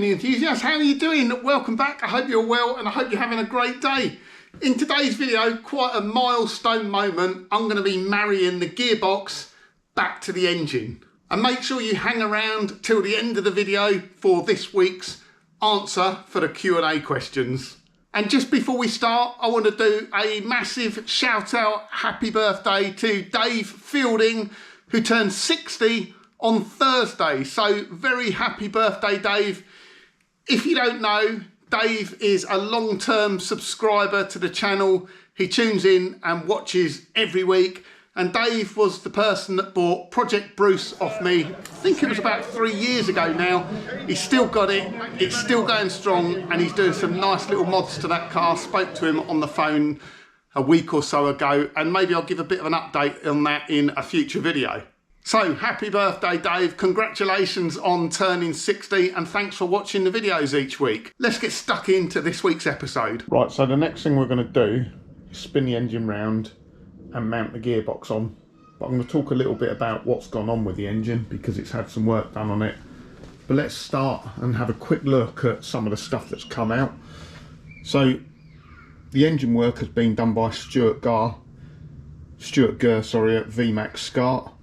gaming enthusiasts, how are you doing? Welcome back. I hope you're well and I hope you're having a great day. In today's video, quite a milestone moment. I'm going to be marrying the gearbox back to the engine. And make sure you hang around till the end of the video for this week's answer for the Q&A questions. And just before we start, I want to do a massive shout out happy birthday to Dave Fielding, who turned 60 on Thursday. So very happy birthday, Dave. If you don't know, Dave is a long-term subscriber to the channel. He tunes in and watches every week. And Dave was the person that bought Project Bruce off me. I think it was about 3 years ago now. He's still got it. It's still going strong. And he's doing some nice little mods to that car. Spoke to him on the phone a week or so ago. And maybe I'll give a bit of an update on that in a future video. So, happy birthday, Dave. Congratulations on turning 60 and thanks for watching the videos each week. Let's get stuck into this week's episode. Right, so the next thing we're going to do is spin the engine round and mount the gearbox on. But I'm going to talk a little bit about what's gone on with the engine because it's had some work done on it. But let's start and have a quick look at some of the stuff that's come out. So, the engine work has been done by Stuart Gurr, at VMAXSCART.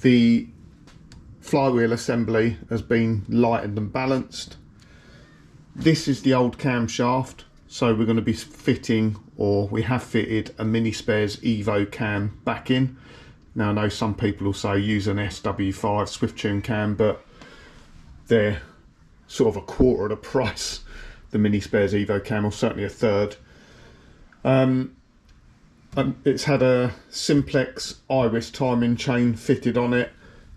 The flywheel assembly has been lightened and balanced. This is the old camshaft, so we're going to be fitting, or we have fitted, a Minispares EVO cam back in. Now I know some people will say use an SW5 Swift tune cam, but they're sort of a quarter of the price, the Minispares EVO cam, or certainly a third. It's had a simplex iris timing chain fitted on it.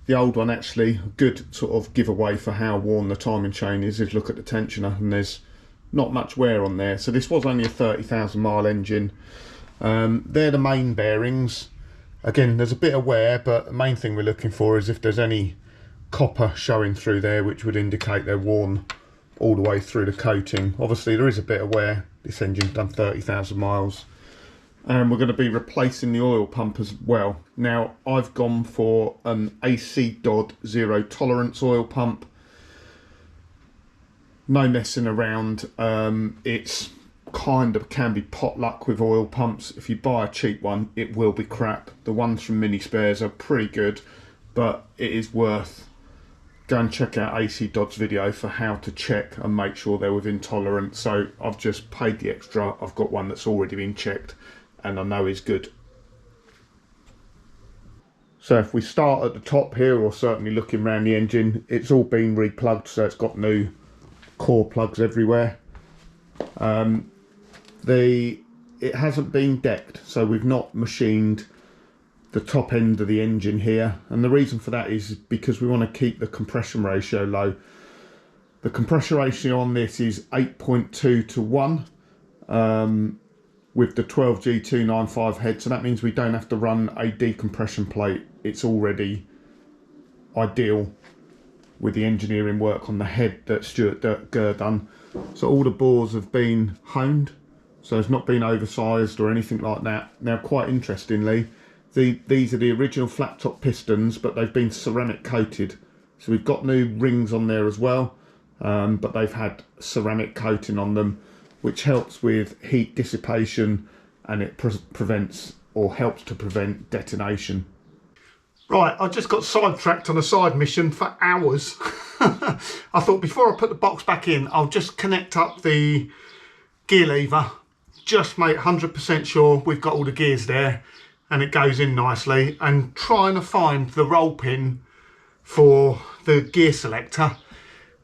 The old one, actually, a good sort of giveaway for how worn the timing chain is look at the tensioner, and there's not much wear on there. So this was only a 30,000 mile engine. They're the main bearings. Again, there's a bit of wear, but the main thing we're looking for is if there's any copper showing through there, which would indicate they're worn all the way through the coating. Obviously there is a bit of wear. This engine's done 30,000 miles. And we're going to be replacing the oil pump as well. Now, I've gone for an AC Dodd zero tolerance oil pump. No messing around. It's kind of can be potluck with oil pumps. If you buy a cheap one, it will be crap. The ones from Minispares are pretty good, but it is worth. Go and check out AC Dodd's video for how to check and make sure they're within tolerance. So I've just paid the extra. I've got one that's already been checked and I know is good. So if we start at the top here, or certainly looking around the engine, it's all been replugged, so it's got new core plugs everywhere. It hasn't been decked, so we've not machined the top end of the engine here, and the reason for that is because we want to keep the compression ratio low. The compression ratio on this is 8.2 to 1 with the 12G295 head, so that means we don't have to run a decompression plate. It's already ideal with the engineering work on the head that Stuart Gurr done. So all the bores have been honed, so it's not been oversized or anything like that. Now, quite interestingly, these are the original flat top pistons, but they've been ceramic coated. So we've got new rings on there as well, but they've had ceramic coating on them, which helps with heat dissipation, and it prevents or helps to prevent detonation. Right, I just got sidetracked on a side mission for hours. I thought before I put the box back in, I'll just connect up the gear lever, just make 100% sure we've got all the gears there and it goes in nicely, and trying to find the roll pin for the gear selector.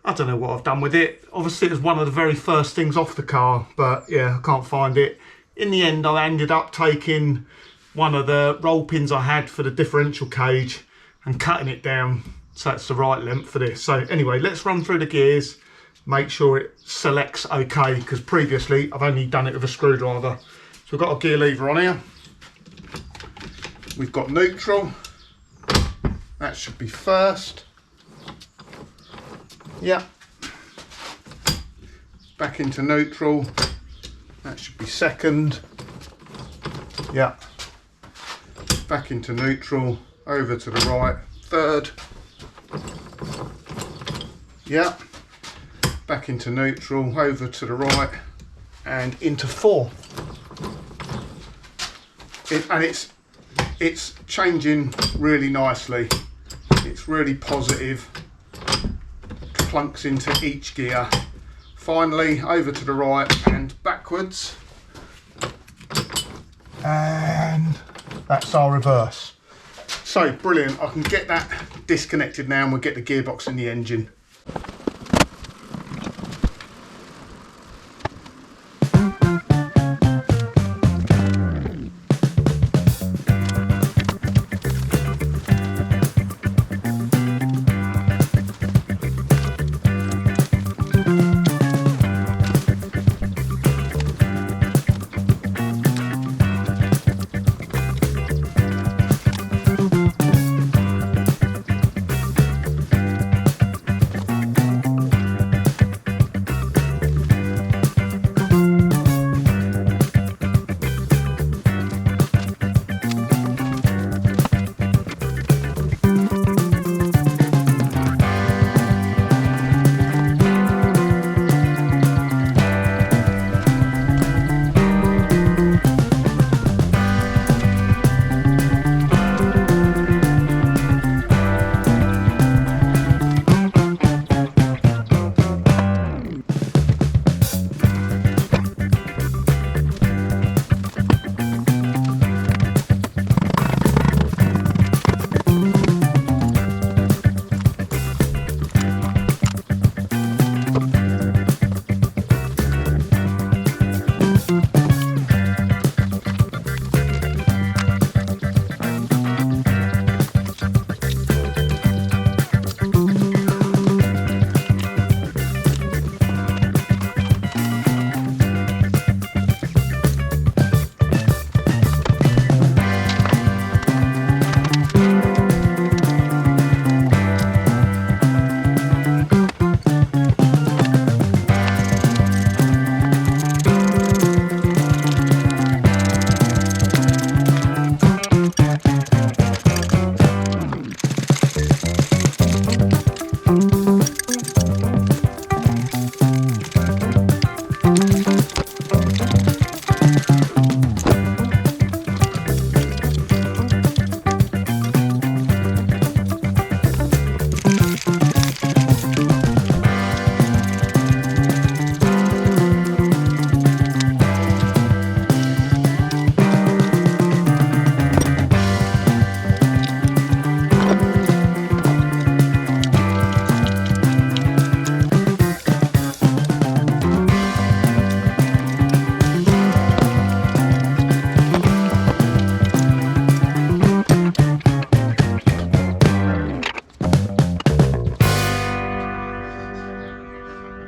I don't know what I've done with it. Obviously it was one of the very first things off the car, but yeah, I can't find it. In the end, I ended up taking one of the roll pins I had for the differential cage and cutting it down so it's the right length for this. So anyway, let's run through the gears, make sure it selects okay, because previously I've only done it with a screwdriver. So we've got a gear lever on here. We've got neutral. That should be first. Yeah, back into neutral, that should be second. Yeah, back into neutral, over to the right, third. Yeah, back into neutral, over to the right and into 4. And it's changing really nicely. It's really positive, clunks into each gear. Finally over to the right and backwards, and that's our reverse. So brilliant, I can get that disconnected now and we'll get the gearbox in the engine.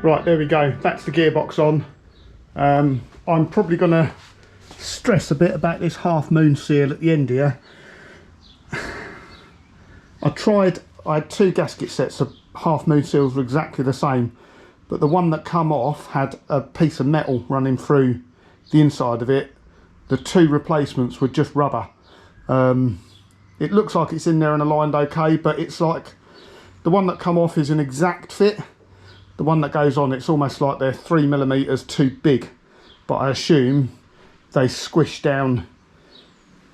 Right, there we go, that's the gearbox on. I'm probably going to stress a bit about this half moon seal at the end here. I had 2 gasket sets of half moon seals were exactly the same, but the one that come off had a piece of metal running through the inside of it. The 2 replacements were just rubber. It looks like it's in there and aligned okay, but it's like the one that come off is an exact fit. The one that goes on, it's almost like they're 3mm too big, but I assume they squish down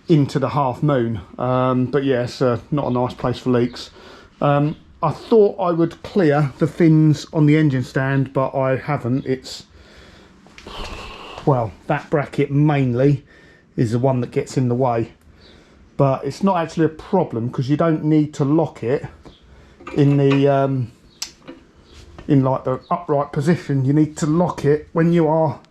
into the half moon. But yeah, it's not a nice place for leaks. I thought I would clear the fins on the engine stand, but I haven't. It's, well, that bracket mainly is the one that gets in the way, but it's not actually a problem because you don't need to lock it in the in like the upright position. You need to lock it when you are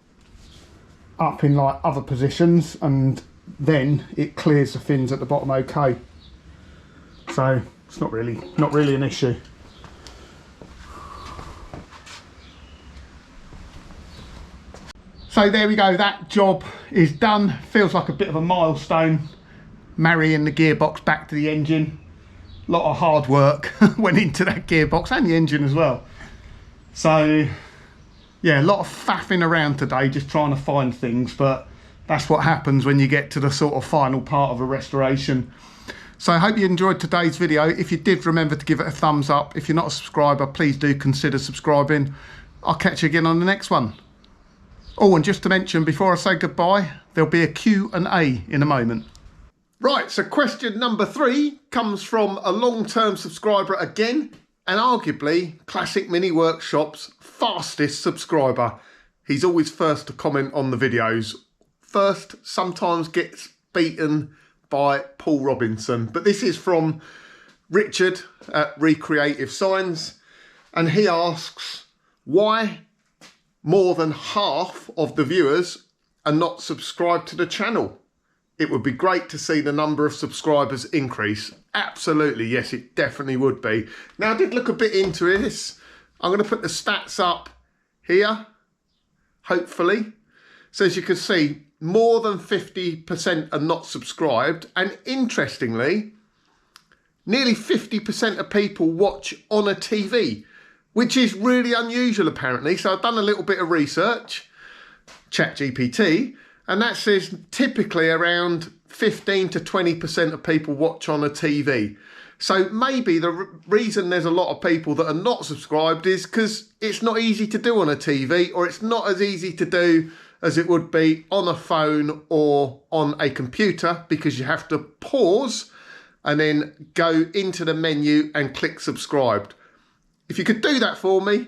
up in like other positions, and then it clears the fins at the bottom okay. So it's not really an issue. So there we go, that job is done. Feels like a bit of a milestone, marrying the gearbox back to the engine. A lot of hard work went into that gearbox and the engine as well. So yeah, a lot of faffing around today just trying to find things, but that's what happens when you get to the sort of final part of a restoration. So I hope you enjoyed today's video. If you did, remember to give it a thumbs up. If you're not a subscriber, please do consider subscribing. I'll catch you again on the next one. Oh, and just to mention before I say goodbye, there'll be a Q&A in a moment. Right, so question number 3 comes from a long-term subscriber again, and arguably Classic Mini Workshop's fastest subscriber. He's always first to comment on the videos. First sometimes gets beaten by Paul Robinson, but this is from Richard at Recreative Signs, and he asks why more than half of the viewers are not subscribed to the channel. It would be great to see the number of subscribers increase. Absolutely, yes, it definitely would be. Now, I did look a bit into this. I'm going to put the stats up here, hopefully. So as you can see, more than 50% are not subscribed. And interestingly, nearly 50% of people watch on a TV, which is really unusual apparently. So I've done a little bit of research, ChatGPT, and that says typically around 15 to 20% of people watch on a TV. So maybe the reason there's a lot of people that are not subscribed is because it's not easy to do on a TV, or it's not as easy to do as it would be on a phone or on a computer, because you have to pause and then go into the menu and click subscribed. If you could do that for me,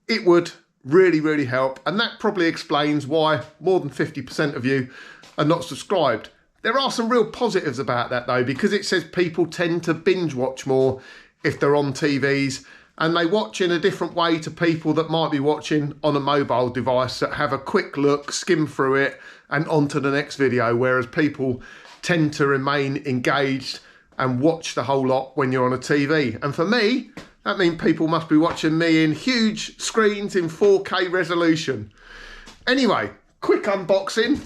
it would really, really help. And that probably explains why more than 50% of you are not subscribed. There are some real positives about that though, because it says people tend to binge watch more if they're on TVs, and they watch in a different way to people that might be watching on a mobile device that have a quick look, skim through it and on to the next video, whereas people tend to remain engaged and watch the whole lot when you're on a TV. And for me, that means people must be watching me in huge screens in 4K resolution. Anyway, quick unboxing.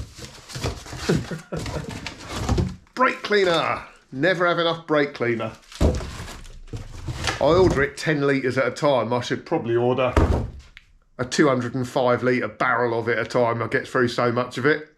Brake cleaner. Never have enough brake cleaner. I order it 10 litres at a time. I should probably order a 205 litre barrel of it at a time. I get through so much of it.